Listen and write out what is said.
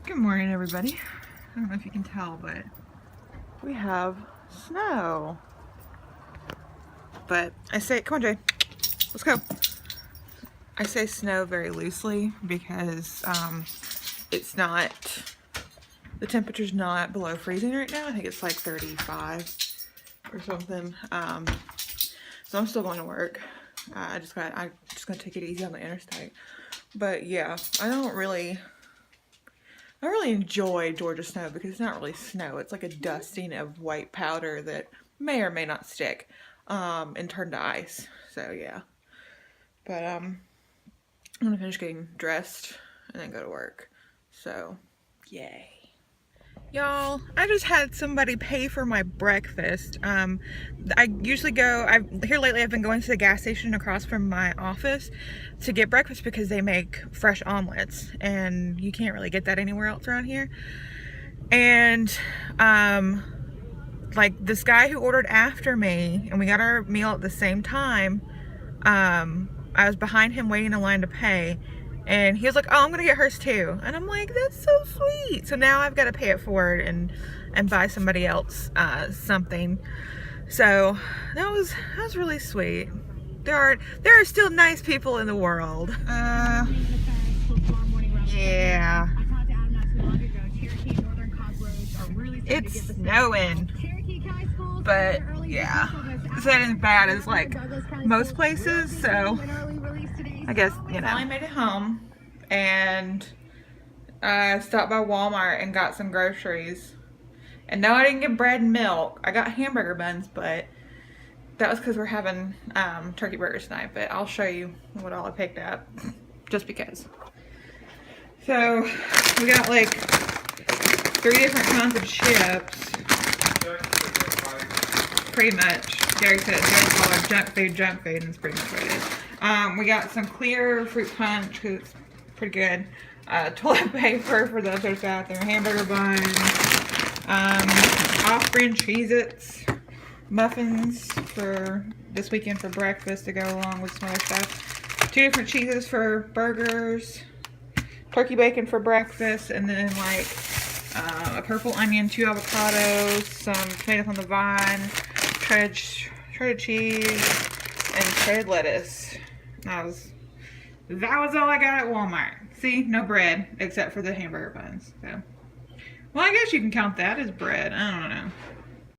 Good morning, everybody. I don't know if you can tell, but we have snow. But I say, come on, Jay, let's go. I say snow very loosely because it's not, the temperature's not below freezing right now. I think it's like 35 or something. So I'm still going to work. I'm just gonna take it easy on the interstate. But yeah, I don't really enjoy Georgia snow because it's not really snow. It's like a dusting of white powder that may or may not stick and turn to ice. So yeah. But I'm gonna finish getting dressed and then go to work. So yay. Y'all, I just had somebody pay for my breakfast. I usually here lately I've been going to the gas station across from my office to get breakfast because they make fresh omelets and you can't really get that anywhere else around here. And like this guy who ordered after me and we got our meal at the same time, I was behind him waiting in line to pay. And he was like, oh, I'm gonna get hers too. And I'm like, that's so sweet. So now I've got to pay it forward and buy somebody else something. So that was really sweet. There are still nice people in the world. Yeah. It's snowing. But yeah, this ain't as bad as like most places, so I guess, you know. I made it home and stopped by Walmart and got some groceries. And no, I didn't get bread and milk. I got hamburger buns, but that was because we're having turkey burgers tonight. But I'll show you what all I picked up, just because. So we got like 3 different kinds of chips. Pretty much. Gary said it's called junk food, and it's pretty much what it is. We got some clear fruit punch, because it's pretty good. Toilet paper for the other bathroom, hamburger buns, off-brand Cheez-Its, muffins for this weekend for breakfast to go along with some other stuff. 2 different cheeses for burgers, turkey bacon for breakfast, and then like a purple onion, 2 avocados, some tomatoes on the vine, shredded cheese, and shredded lettuce. That was all I got at Walmart. See, no bread except for the hamburger buns. So, well, I guess you can count that as bread. I don't know.